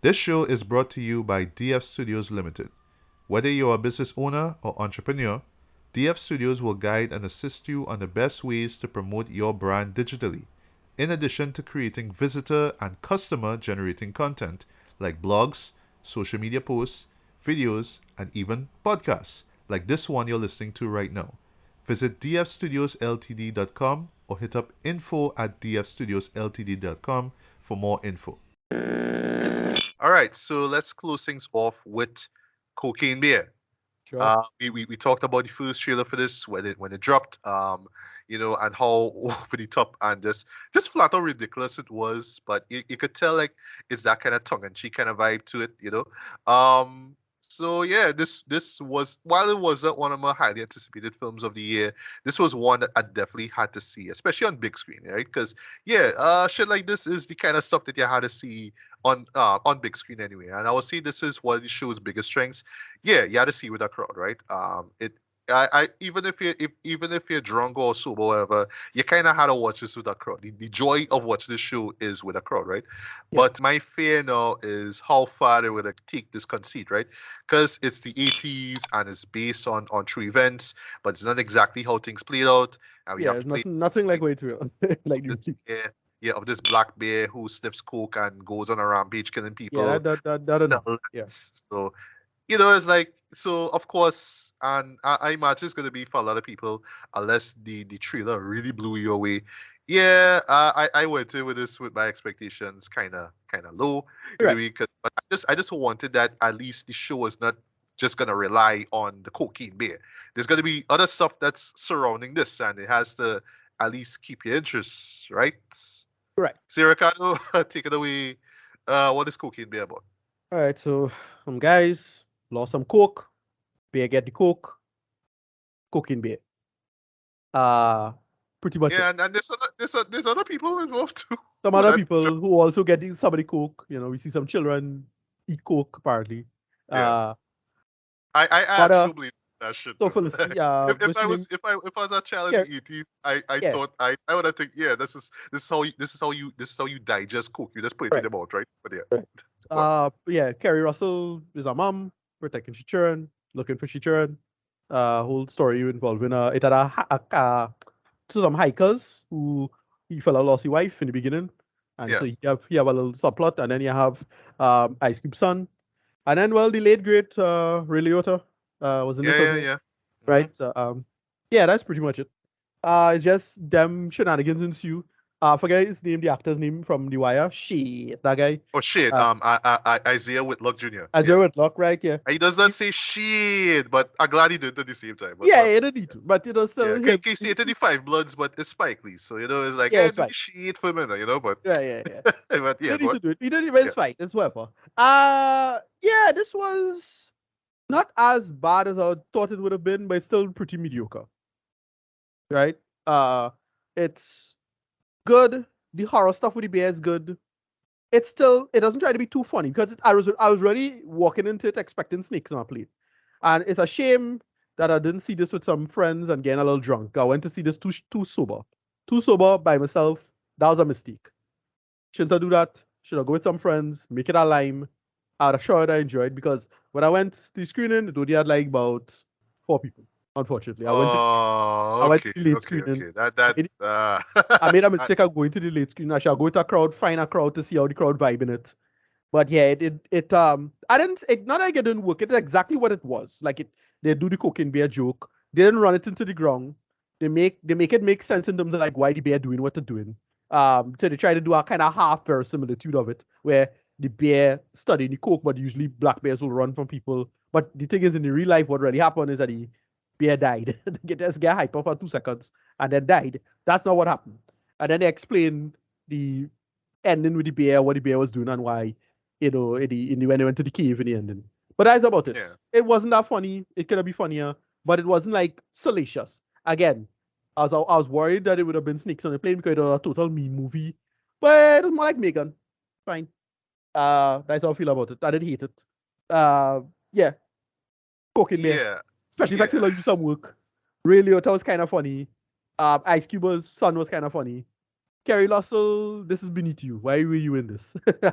This show is brought to you by DF Studios Limited. Whether you're a business owner or entrepreneur, DF Studios will guide and assist you on the best ways to promote your brand digitally, in addition to creating visitor and customer generating content like blogs, social media posts, videos, and even podcasts like this one you're listening to right now. Visit dfstudiosltd.com or hit up info@dfstudiosltd.com for more info. All right, so let's close things off with Cocaine Bear. Sure. We talked about the first trailer for this when it dropped, and how over the top and just flat out ridiculous it was. But you could tell like it's that kind of tongue and cheek kind of vibe to it. So yeah, this was, while it wasn't one of my highly anticipated films of the year, this was one that I definitely had to see, especially on big screen, right? Because yeah, shit like this is the kind of stuff that you had to see on big screen anyway. And I would say this is one of the show's biggest strengths. Yeah, you had to see with a crowd, right? I even if you're drunk or sober or whatever, you kind of had to watch this with a crowd. The joy of watching this show is with a crowd, right? Yeah. But my fear now is how far they would take this conceit, right? Because it's the 80s and it's based on true events, but it's not exactly how things played out. And we Yeah, have to play nothing like way too real. Like this, you- yeah, of this black bear who sniffs coke and goes on a rampage killing yeah, people, that sell enough. Yeah. lands. So it's like, so of course, and I imagine it's gonna be for a lot of people, unless the trailer really blew you away. Yeah, I went in with this with my expectations kind of low, Right. because but I just wanted that at least the show is not just gonna rely on the cocaine bear. There's gonna be other stuff that's surrounding this, and it has to at least keep your interest, right? Right. So Ricardo, take it away. What is cocaine bear about? All right. So some guys lost some coke. Bear get the coke. Cocaine bear. Uh Pretty much it. Yeah, and there's other people involved too. Some Who other that people who also get some of the coke. We see some children eat coke apparently. yeah. Uh, I but actually don't believe that shit, so bro. Felicity, If I Felicity was named, if I was a child yeah, in the 80s, I yeah, thought I would have think, yeah, this is how you digest coke. You just put it in right, your mouth, right? But yeah. right. Go on. Yeah, Carrie Russell is a mom protecting she children, looking for she children. Whole story involving it had to some hikers who he fella lost his wife in the beginning, and Yeah. so he have a little subplot, and then you have Ice Cube's son, and then well the late great Ray Liotta was in Yeah, this as yeah, well, yeah. Hmm. right? So, yeah, that's pretty much it. It's just them shenanigans ensue. I forget his name, the actor's name from The Wire. Shit, that guy. Oh shit. Uh, Isaiah Whitlock Jr. Yeah. Azure Whitlock, right? Yeah. He does not say shit, but I'm glad he did it at the same time. But Yeah, go on. it didn't need to, but still Yeah, him. can say it in the Five Bloods, but it's Spike Lee, so it's like, Yeah, it's do fine. the shit for a minute. But Yeah, yeah, yeah. but He yeah, didn't go need on. to do it. He didn't even. Yeah. It's fine. It's whatever. Yeah, this was not as bad as I thought it would have been, but it's still pretty mediocre, right? It's good. The horror stuff with the bear is good. It doesn't try to be too funny because I was really walking into it expecting snakes on a plate, and it's a shame that I didn't see this with some friends and getting a little drunk. I went to see this too sober by myself. That was a mistake. Shouldn't I do that? Should I go with some friends, make it a lime? I'd have sure I enjoyed because when I went to the screening, it only had like about 4 people. Unfortunately, Oh, I went to okay, the late okay, screening. okay. That I that made, uh I made a I- mistake of going to the late screening. I should go to a crowd, find a crowd to see how the crowd vibing it. But yeah, I didn't it not like it didn't work. It's exactly what it was. Like they do the cocaine bear joke. They didn't run it into the ground. They make it make sense in terms of like why the bear doing what they're doing. So they try to do a kind of half verisimilitude of it, where the bear studying the coke, but usually black bears will run from people. But the thing is, in the real life, what really happened is that the bear died. They just get hyper for 2 seconds and then died. That's not what happened. And then they explain the ending with the bear, what the bear was doing, and why, when they went to the cave in the ending. But that's about it. yeah. It wasn't that funny. It could have been funnier, but it wasn't like salacious. Again, I was worried that it would have been Snakes on the Plane because it was a total meme movie, but it was more like Megan. Fine. That's how I feel about it. I didn't hate it. Yeah, Cocaine Bear. Yeah. Special effects Yeah. will do some work. Ray Liotta was kind of funny. Ice Cube's son was kind of funny. Kerry Russell, this is beneath you. Why were you in this? Yeah,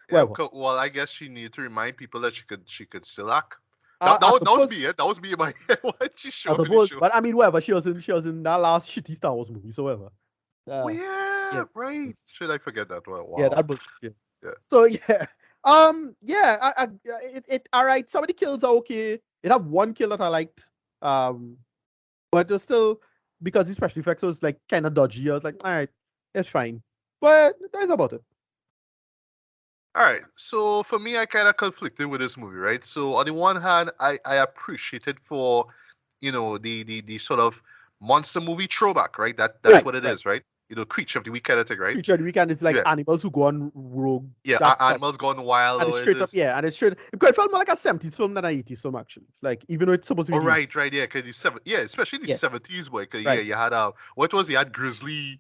Whatever. well, I guess she needed to remind people that she could still act. I That was suppose, me. That was me in my head when she I showed me the suppose, show. but I mean, whatever. She was in that last shitty Star Wars movie, so whatever. Oh Yeah, yeah, right. Should I forget that? Well, yeah, wow. that was yeah. Yeah. So yeah, yeah, yeah, it all right. Some of the kills are okay. It have one kill that I liked, um, but it was still because the special effects was like kind of dodgy. I was like, all right, it's fine, but that's about it. All right. So for me, I kind of conflicted with this movie, right? So on the one hand, I appreciate it for, the sort of monster movie throwback, right? That's Right, what it right. is, right? Creature of the week kind of thing, right? Creature of the weekend is like Yeah. animals who go on rogue. Yeah. That's Animals Gone Wild, and it's or it straight up, is. yeah, and it's straight. It felt more like a 70s film than a 80s film actually. Like even though it's supposed to be Oh the 80s. right, yeah, cause yeah, especially in the Yeah, 70s, boy. 'Cause, yeah, right. you had what was you had Grizzly,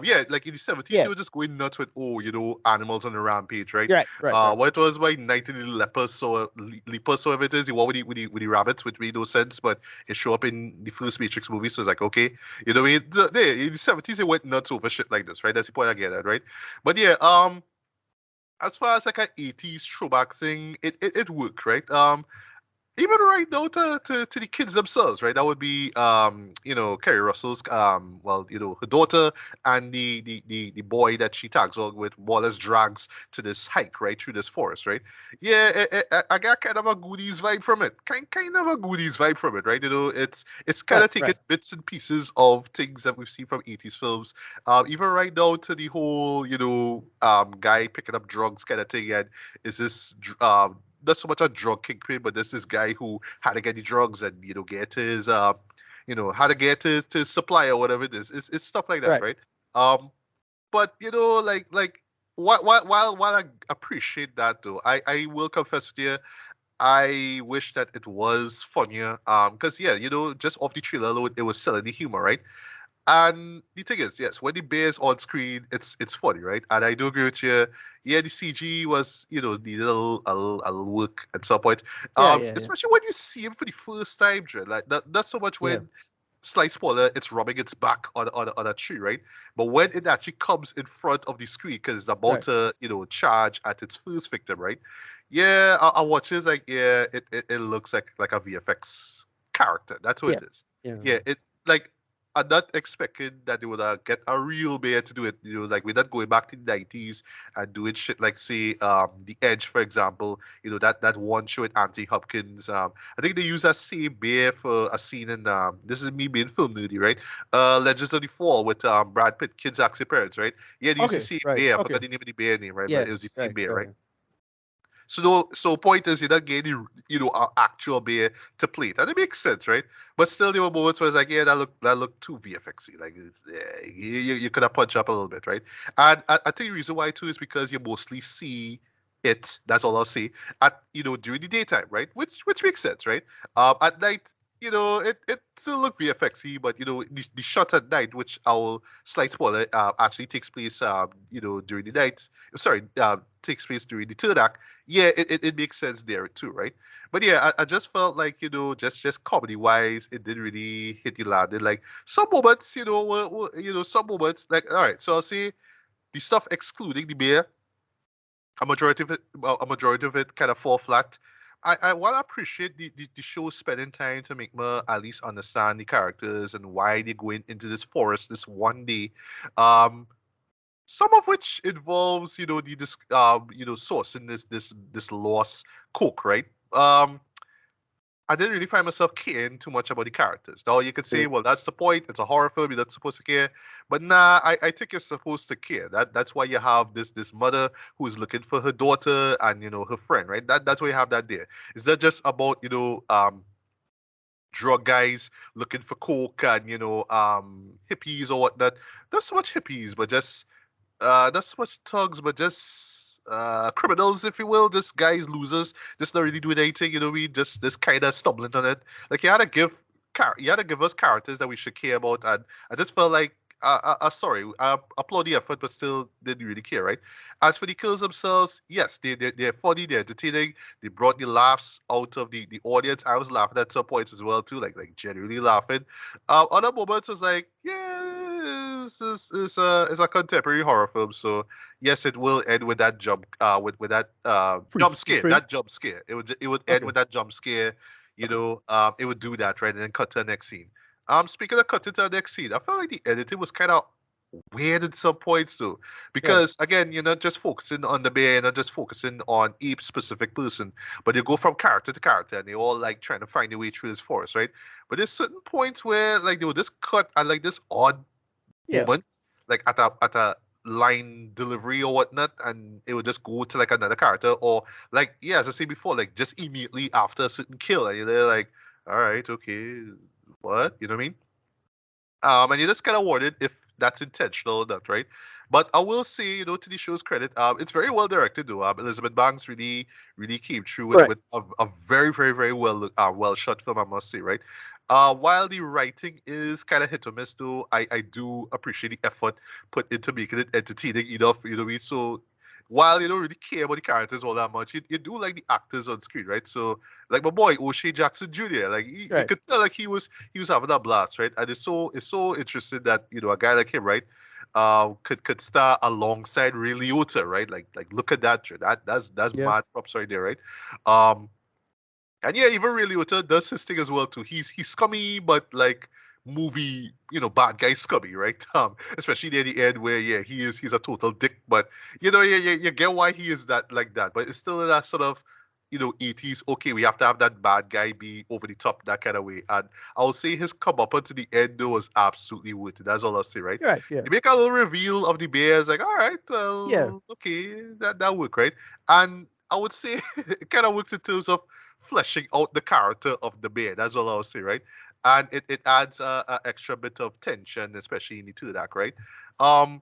yeah, like in the 70s, Yeah, they were just going nuts with animals on the rampage, right? right, right, right. What was by Night in the Lepers, Lepers, so if it is the one with the rabbits, which made no sense, but it show up in the first Matrix movie, so it's like okay, what I mean? In the 70s they went nuts over shit like this, right? That's the point I get at, right? But yeah, as far as like an 80s throwback thing, it worked, right? Even right down to the kids themselves, right? That would be Kerry Russell's her daughter and the boy that she tags along with Wallace drags to this hike right through this forest, right? Yeah, I got kind of a Goonies vibe from it. Kind of a Goonies vibe from it, right? It's kind Right, of taking right, bits and pieces of things that we've seen from 80s films. Even right down to the whole, guy picking up drugs kind of thing, and is this not so much a drug kingpin, but there's this guy who had to get the drugs and get his how to get to his supply or whatever it is. It's stuff like that, right. right? Um, but like while I appreciate that though, I will confess with you, I wish that it was funnier. Because yeah, just off the trailer alone, it was selling the humor, right? And the thing is, yes, when the bear is on screen, it's funny, right? And I do agree with you. Yeah, the CG was, needed a little work at some point. Yeah, yeah, yeah, Especially when you see him for the first time, Dre. Like not so much yeah. when slight spoiler, it's rubbing its back on a tree, right? But when it actually comes in front of the screen because it's about Right, to, charge at its first victim, right? Yeah, I watch it, it's like, yeah, it looks like a VFX character. That's what yeah, it is. yeah. Yeah, it like I'm not expecting that they would get a real bear to do it. Like we're not going back to the 90s and doing shit like say The Edge, for example. That one show with Anthony Hopkins. I think they use that same bear for a scene in this is me being film nerdy, right? Legends of the Fall with Brad Pitt, Kids Ask Their Parents, right? Yeah, they used the Okay, same right, bear. I okay. forgot the name of the bear name, right? But Yeah, it was the same right, bear, right, right? right. So point is you're not getting an actual bear to play it, and it makes sense, right? But still, there were moments where it's like, yeah, that looked too VFXy. Like you could have punched up a little bit, right? And I think the reason why too is because you mostly see it. That's all I'll say. At during the daytime, right? Which makes sense, right? At night, it still look VFXy, but the shot at night, which our slight spoiler, actually takes place during the night. Sorry, takes place during the third act. Yeah, it makes sense there too, right? But yeah, I just felt like just comedy wise, it didn't really hit the landing. Like some moments, were some moments like all right. So I'll say the stuff excluding the bear, a majority of it kind of fall flat. I want to appreciate the show spending time to make me at least understand the characters and why they're going into this forest this one day. Um, some of which involves sourcing this lost coke, right? um I didn't really find myself caring too much about the characters. Now you could Yeah, say, well, that's the point. It's a horror film. You're not supposed to care. But nah, I think you're supposed to care. That's why you have this mother who is looking for her daughter and her friend, right? That's why you have that there. It's not just about drug guys looking for coke and hippies or whatnot. Not so much hippies, but just not so much thugs, but just criminals, if you will, just guys, losers, just not really doing anything. We just kind of stumbling on it. Like you had to give us characters that we should care about, and I just felt like. Sorry, I applaud the effort, but still didn't really care, right? As for the kills themselves, yes, they're funny, they're entertaining, they brought the laughs out of the audience. I was laughing at some points as well too, like genuinely laughing. Other moments was like, yeah, is a contemporary horror film, so yes, it will end with that with that jump Freeze, scare. freeze. That jump scare. It would end Okay. with that jump scare. Okay. It would do that right, and then cut to the next scene. Speaking of cutting to the next scene, I felt like the editing was kind of weird at some points too, Right. because again, you're not just focusing on the bear, you're not just focusing on each specific person, but you go from character to character, and they all like trying to find their way through this forest, right? But there's certain points where like they would just cut at like this odd Yeah. moment, like at a line delivery or whatnot, and it would just go to like another character, or like yeah, as I said before, like just immediately after a certain kill, and you're there like, all right, okay, what? You know what I mean? And you just kind of wondered if that's intentional or not, right? But I will say, to the show's credit, it's very well directed, though. Elizabeth Banks really, really came through with, Right. with a very, very, very well shot film, I must say, right? While the writing is kind of hit or miss, though, I do appreciate the effort put into making it entertaining enough, you know what I mean? So while you don't really care about the characters all that much, you do like the actors on screen, right? So like my boy O'Shea Jackson Jr., like you Right. could tell like he was having a blast, right? And it's so interesting that a guy like him, right, could star alongside Ray Liotta, right? Like look at that, that's Yeah. mad props right there, right? Um, and yeah, even Ray Liotta does his thing as well too. He's scummy, but like movie, bad guy scummy, right? Especially near the end where yeah, he's a total dick, but you get why he is that like that. But it's still that sort of 80s. Okay, we have to have that bad guy be over the top that kind of way. And I'll say his come up until the end though was absolutely worth it. That's all I'll say, right? Right. Yeah. They make a little reveal of the bears, like, all right, Yeah. well, okay, that work, right? And I would say it kind of works in terms of fleshing out the character of the bear. That's all I'll say, right? And it adds a extra bit of tension, especially in the two act, right? Um,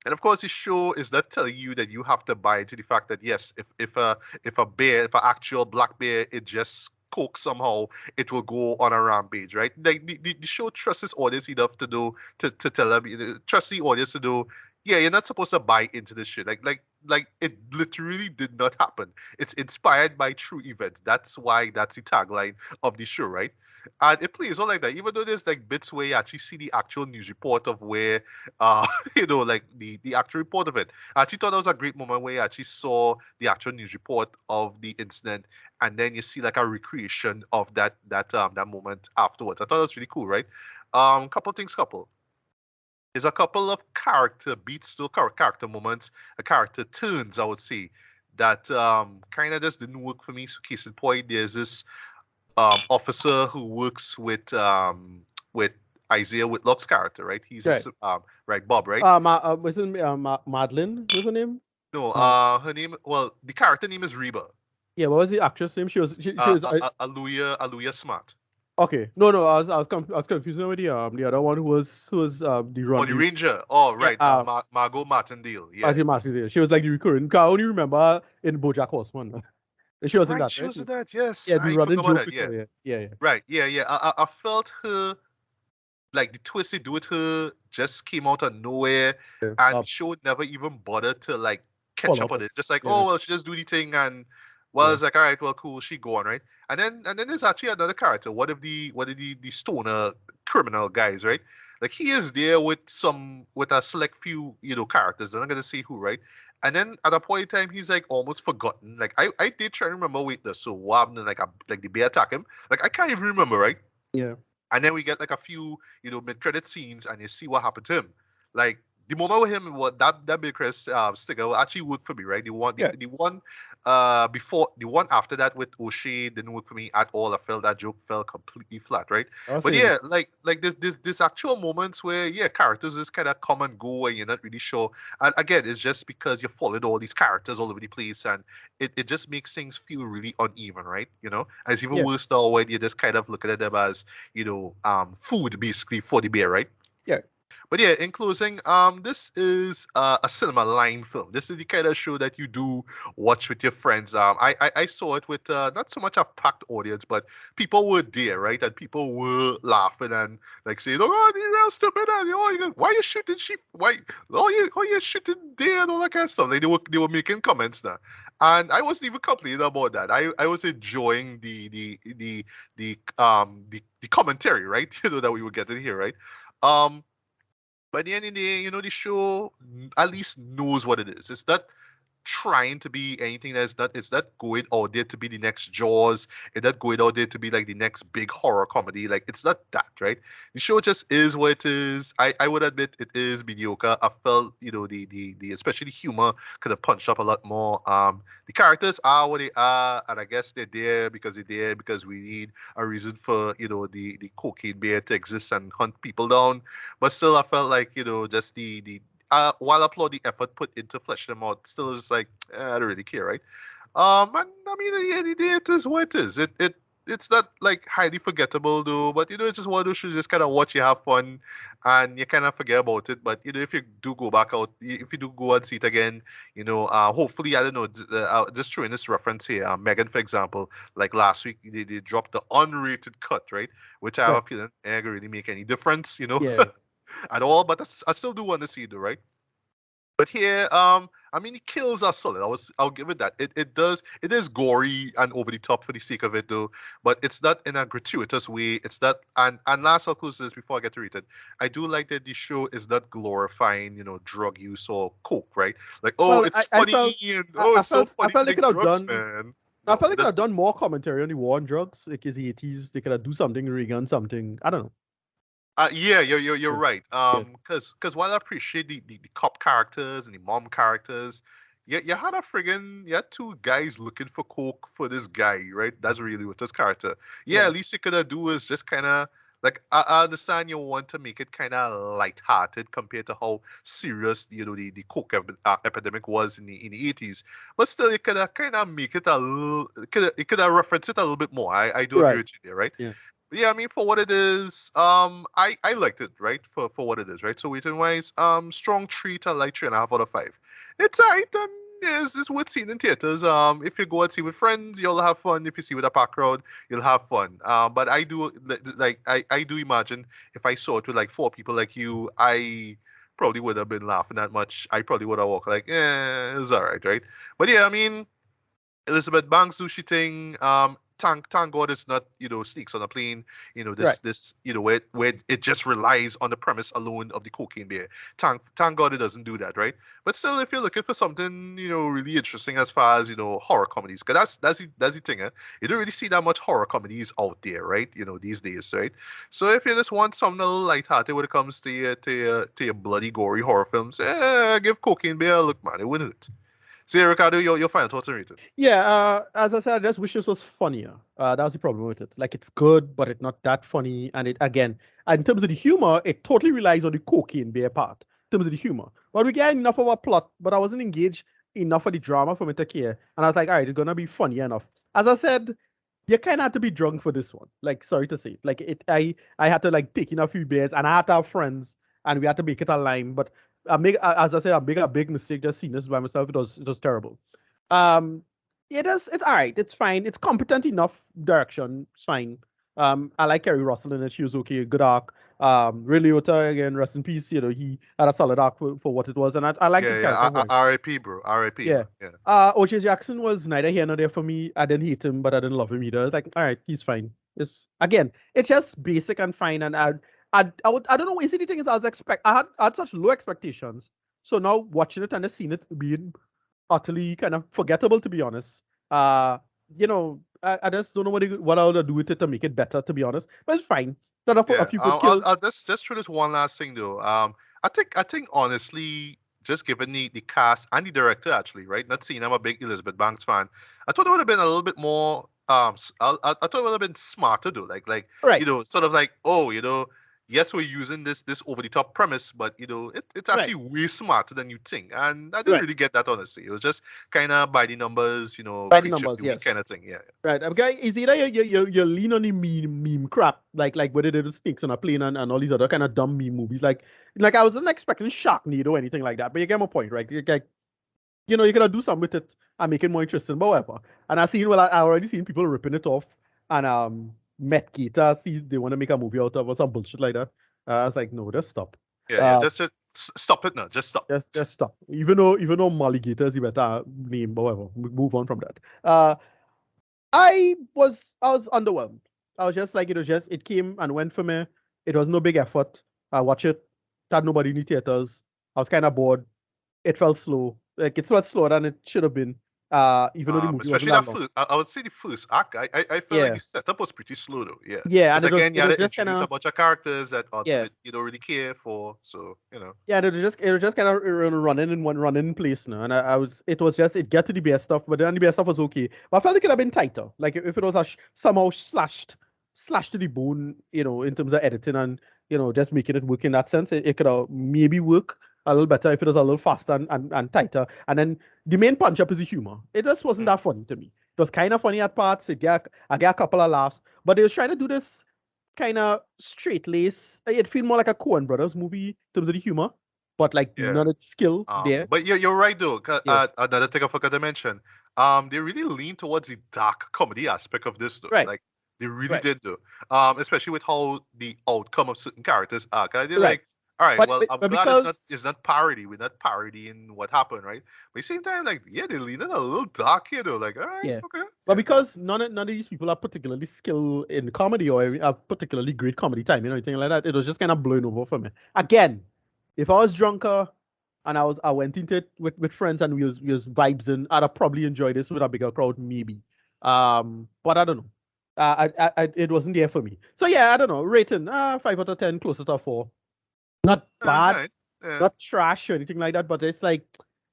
and of course, the show is not telling you that you have to buy into the fact that yes, if an actual black bear, it just coke somehow, it will go on a rampage, right? Like the show trusts its audience enough to know to tell them, trust the audience to know, yeah, you're not supposed to buy into this shit. Like it literally did not happen. It's inspired by true events. That's why that's the tagline of the show, right? And it plays all like that, even though there's like bits where you actually see the actual news report of where like the actual report of it. I actually thought that was a great moment where you actually saw the actual news report of the incident, and then you see like a recreation of that moment afterwards. I thought that was really cool, right? Couple. There's a couple of character beats to character moments, a character turns, I would say, that kind of just didn't work for me. So case in point, there's this officer who works with Isaiah Whitlock's character, right? He's Right. right, Bob, right? What's her name? Madeline. What's her name? No, Uh, her name. Well, the character name is Reba. yeah. What was the actress name? She was. Aluya Smart. Okay. No. No. I was confusing with the other one who was the Oh, the run. Ranger. Oh, Yeah. right. Margot Martindale. Yeah. Martin Martin. She was like the recurring. 'Cause I only remember her in BoJack Horseman. She was in Right. that, She right? was in that. Yes, Yeah, the I running forgot about joke that. with Yeah. her. Yeah. Yeah. Yeah. Right. Yeah. Yeah. I felt her like the twist they do with her just came out of nowhere, Yeah. and the show never even bothered to like catch Follow up up. on it. Just like, Yeah. oh well, she just do the thing, and well, Yeah. it's like, all right, well, cool, she go on, right? And then there's actually another character, one of the stoner criminal guys, right? Like he is there with a select few characters. They're not gonna say who, right? And then at a point in time, he's like almost forgotten. Like I did try to remember. Wait, so what happened? Like the bear attack him. Like I can't even remember, right? Yeah. And then we get like a few, mid-credit scenes, and you see what happened to him. Like the moment with him, what that mid-credit sticker actually worked for me, right? Yeah. The one before, the one after that with O'Shea didn't work for me at all. I felt that joke fell completely flat, right? I was But saying. yeah, like there's actual moments where yeah, characters just kind of come and go, and you're not really sure. And again, it's just because you followed all these characters all over the place, and it just makes things feel really uneven, right? And it's even Yeah. worse now when you just kind of looking at them as food basically for the bear, right? Yeah. But yeah, in closing, this is a cinema line film. This is the kind of show that you do watch with your friends. I saw it with not so much a packed audience, but people were there, right? And people were laughing and like saying, "Oh, you're real stupid!" And why you shooting sheep? Why? Oh, you shooting there and all that kind of stuff. Like they were making comments now, and I wasn't even complaining about that. I was enjoying the commentary, right? That we were getting here, right? Um But at the end of the day, the show at least knows what it is. It's not trying to be anything that's not it's not going out there to be the next Jaws. It's not going out there to be like the next big horror comedy. Like it's not that, right? The show just is what it is. I would admit it is mediocre. I felt, the especially the humor could have punched up a lot more. The characters are what they are, and I guess they're there because they're there because we need a reason for, the cocaine bear to exist and hunt people down. But still I felt like, just the while I applaud the effort put into fleshing them out, still just like I don't really care, right? And I mean, at the end of the day, it is what it is. It's not like highly forgettable though, but it's just one of those shows you just kind of watch, you have fun, and you kind of forget about it. But if you do go back out, if you do go and see it again, hopefully I don't know, just throwing this reference here, Megan, for example, like last week they dropped the unrated cut, right? Which I have Right. a feeling ain't gonna really make any difference, Yeah. at all. But I still do want to see it, though, right? But here, I mean, the kills are solid. I'll give it that. It is gory and over the top for the sake of it, though. But it's not in a gratuitous way. It's not. And last, I'll close this before I get to read it. I do like that the show is not glorifying, drug use or coke, right? Like, oh, Well, it's I funny felt and oh, it's so I funny felt to they could take have drugs, done. man. I No, felt they it could have does. done more commentary on the war on drugs, like his 80s. They could have do something, Reagan, something. I don't know. Yeah, you're Yeah. right. Yeah. Because while I appreciate the cop characters and the mom characters, you had two guys looking for coke for this guy, right? That's really what this character. Yeah, Yeah. at least you could have do is just kind of like I understand you want to make it kind of light-hearted compared to how serious the coke epidemic was in the 80s, but still you could have kind of make it a little, could have referenced it a little bit more. I do agree Right. with you there, right? Yeah. Yeah, I mean, for what it is, I liked it, right? For what it is, right? So rating wise, strong three to like 3.5 out of 5. It's alright, and it's worth seeing in theaters. If you go and see with friends, you'll have fun. If you see with a packed crowd, you'll have fun. But I do like I do imagine if I saw it with like four people like you, I probably would have been laughing that much. I probably would have walked like, it was alright, right? But yeah, I mean, Elizabeth Banks do she thing. Thank God it's not, sneaks on a plane, Right. where it just relies on the premise alone of the cocaine bear. Thank God it doesn't do that, right? But still, if you're looking for something, really interesting as far as, horror comedies, because that's the thing, eh? You don't really see that much horror comedies out there, right? These days, right? So if you just want something a little lighthearted when it comes to your bloody gory horror films, give Cocaine Bear a look, man. It wouldn't hurt. So yeah, Ricardo, your final thoughts on it. Yeah, as I said, I just wish this was funnier. That was the problem with it. Like it's good, but it's not that funny. And it again, and in terms of the humor, it totally relies on the cocaine bear part. In terms of the humor, but we get enough of a plot, but I wasn't engaged enough of the drama for me to care. And I was like, all right, it's gonna be funny enough. As I said, you kind of had to be drunk for this one. Like, sorry to say, like I had to like take in a few beers, and I had to have friends, and we had to make it a line. But as I said, I made a big mistake just seeing this by myself. It was terrible. Um, it's all right. It's fine. It's competent enough direction. It's fine. I like Kerry Russell in it. She was okay. Good arc. Ray Liotta again. Rest in peace. He had a solid arc for what it was, and I like Yeah, this character. yeah. I'm fine. R.I.P. bro. R.I.P. Yeah. man. Yeah. O.J. Jackson was neither here nor there for me. I didn't hate him, but I didn't love him either. I was like, all right, he's fine. It's just basic and fine. And I don't know. Is anything as I was I had such low expectations. So now watching it and just seeing it being utterly kind of forgettable, to be honest. Uh, I just don't know what I would do with it to make it better, to be honest. But it's fine. Got a Yeah. few good I'll, kills. I'll just throw this one last thing though. I think honestly, just given the cast and the director actually, right? Not seeing I'm a big Elizabeth Banks fan. I thought it would have been a little bit more. I thought it would have been smarter though. Like Right, sort of like, oh, yes, we're using this over the top premise, but it's right, actually way smarter than you think. And I didn't right. really get that honestly. It was just kind of by the numbers, By the creature of numbers, the week kind yes. of thing. Yeah. Right. Okay. Is either you lean on the meme crap, like what they did with Snakes on a Plane and all these other kind of dumb meme movies. Like I wasn't expecting Sharknado or anything like that. But you get my point, right? Like, you gotta do something with it and make it more interesting, but whatever. And I already seen people ripping it off, and Met Gator see they want to make a movie out of or some bullshit like that. I was like, no, just stop. Yeah. Uh, Just stop it now. Just stop. just stop. Even though Molly Gator is the better name, but whatever. Move on from that. I was underwhelmed. I was just like, it came and went for me. It was no big effort. I watch it. Had nobody in the theaters. I was kind of bored. It felt slow. Like it felt slower than it should have been. Even though the movie wasn't Especially that that long. first, I would say the first act. I felt like Yeah. the setup was pretty slow though. Yeah. Yeah, and Because again, you it had was to just introduce kind a of bunch of characters that yeah. ultimately you don't really care for. So Yeah, and it was just kind of running in one running place now, and it was just it get to the best stuff, but then the best stuff was okay. But I felt it could have been tighter, like if it was somehow slashed to the bone, in terms of editing and just making it work in that sense. It could have maybe work a little better if it was a little faster and tighter. And then the main punch up is the humor. It just wasn't that funny to me. It was kind of funny at parts. I get a couple of laughs, but they was trying to do this kind of straight lace. It feel more like a Coen Brothers movie in terms of the humor, but like yeah. none of the skill there. But you're right though. Yeah. Another thing I forgot to mention. They really lean towards the dark comedy aspect of this though. Right. Like they really Right. did though. Especially with how the outcome of certain characters are. 'Cause they're Right. like, all right, But- well, but- I'm but glad because- it's not parody. We're not parodying what happened, right? But at the same time, like, yeah, they lean in a little dark here though. Like, all right, Yeah. okay. But because none of these people are particularly skilled in comedy or have particularly great comedy timing or anything like that, it was just kind of blowing over for me. Again, if I was drunker and I went into it with friends and we was vibes, I'd have probably enjoyed this with a bigger crowd, maybe. But I don't know. It wasn't there for me. So yeah, I don't know. Rating 5 out of 10, closer to a 4. Not bad, Right. Yeah. not trash or anything like that, but it's like,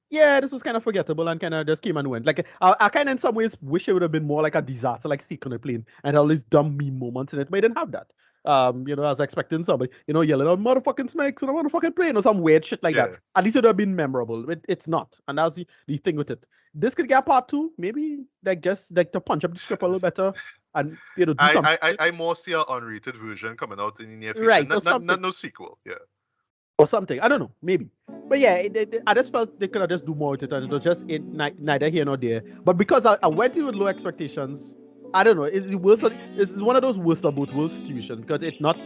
yeah, this was kind of forgettable and kind of just came and went. Like I kind of in some ways wish it would have been more like a disaster, like Stick on a Plane, and all these dumb meme moments in it, but it didn't have that. I was expecting somebody, yelling out motherfucking snakes on a motherfucking plane or some weird shit like Yeah. that. At least it would have been memorable. It's not, and that's the thing with it. This could get part 2, maybe, like just like to punch up the script a little better and do something. I more see an unrated version coming out in the near future. Right, or Not something. no sequel. Yeah. Or something. I don't know, maybe. But yeah, I just felt they could have just do more with it, and it was just neither here nor there. But because I went in with low expectations, I don't know. It's one of those worst of both worlds situations because it's not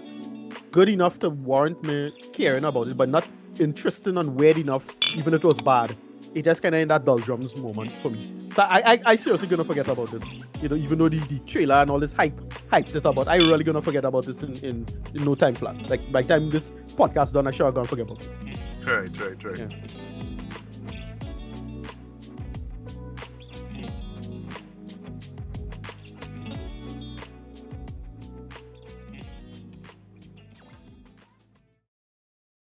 good enough to warrant me caring about it, but not interesting and weird enough, even if it was bad. It just kind of in that doldrums moment for me. So I seriously gonna forget about this. Even though the trailer and all this hyped it about, I really gonna forget about this in no time flat. Like by the time this podcast done, I sure I'm gonna forget about it. Right. Yeah.